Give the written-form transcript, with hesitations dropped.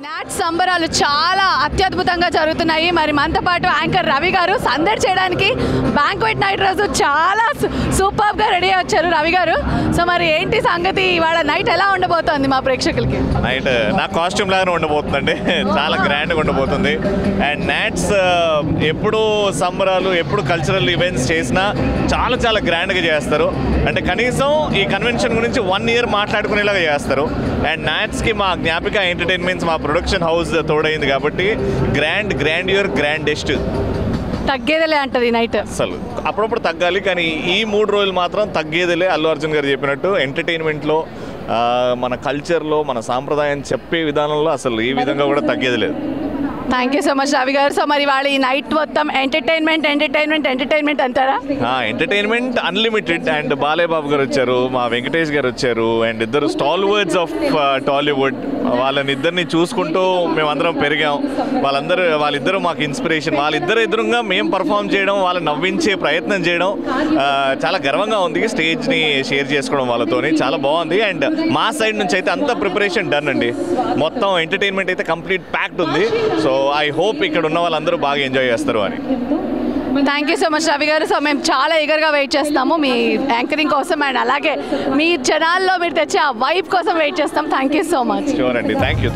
Not సంబరాలు చాలా అత్యద్భుతంగా జరుగుతున్నాయి. మరి మనతో పాటు యాంకర్ రవి గారు సందడి చేయడానికి బ్యాంక్వెట్ నైట్ రోజు చాలా సూపర్గా రెడీ అయ్యి వచ్చారు రవి గారు. సో మరి ఏంటి సంగతి, ఇవాళ నైట్ ఎలా ఉండబోతోంది మా ప్రేక్షకులకి? నైట్ నా కాస్ట్యూమ్ లాగానే ఉండబోతుందండి, చాలా గ్రాండ్గా ఉండబోతుంది. అండ్ నాట్స్ ఎప్పుడు సంబరాలు ఎప్పుడు కల్చరల్ ఈవెంట్స్ చేసినా చాలా చాలా గ్రాండ్గా చేస్తారు. అంటే కనీసం ఈ కన్వెన్షన్ గురించి 1 year మాట్లాడుకునేలాగా చేస్తారు. అండ్ నాట్స్కి మా జ్ఞాపిక ఎంటర్టైన్మెంట్స్ మా ప్రొడక్షన్ హౌస్ తోడైంది కాబట్టి గ్రాండ్యూర్ గ్రాండెస్ట్ తగ్గేదేలే అంటది నైట్. అసలు అప్పుడప్పుడు తగ్గాలి, కానీ ఈ 3 రోజులు మాత్రం తగ్గేదేలే. అల్లు అర్జున్ గారు చెప్పినట్టు ఎంటర్టైన్మెంట్లో మన కల్చర్లో మన సాంప్రదాయం చెప్పే విధానంలో అసలు ఈ విధంగా కూడా తగ్గేది లేదు. Thank you so much Ravi గారు. సో మరి వాళ్ళ ఈ నైట్ మొత్తం ఎంటర్టైన్మెంట్ అంటారా? Entertainment unlimited. And Balayya Babu గారు వచ్చారు, మా వెంకటేష్ గారు వచ్చారు, అండ్ ఇద్దరు స్టాల్ వర్డ్స్ ఆఫ్ టాలీవుడ్. వాళ్ళని ఇద్దరిని చూసుకుంటూ మేమందరం పెరిగాం. వాళ్ళిద్దరూ మాకు ఇన్స్పిరేషన్. వాళ్ళిద్దరు ఎదురుగా మేము పర్ఫామ్ చేయడం, వాళ్ళని నవ్వించే ప్రయత్నం చేయడం చాలా గర్వంగా ఉంది. స్టేజ్ని షేర్ చేసుకోవడం వాళ్ళతోని చాలా బాగుంది. అండ్ మా సైడ్ నుంచి అయితే అంత ప్రిపరేషన్ డన్ అండి. మొత్తం ఎంటర్టైన్మెంట్ అయితే కంప్లీట్ ప్యాక్డ్ ఉంది. సో ఐ హోప్ ఇక్కడ ఉన్న వాళ్ళందరూ బాగా ఎంజాయ్ చేస్తారు అని. Thank you so much Ravi గారు. సో మేము చాలా ఈగర్గా వెయిట్ చేస్తాము మీ యాంకరింగ్ కోసం, అండ్ అలాగే మీ జనాల్లో మీరు తెచ్చే ఆ వైబ్ కోసం వెయిట్ చేస్తాం. Thank you so much. Sure అండి, థ్యాంక్ యూ.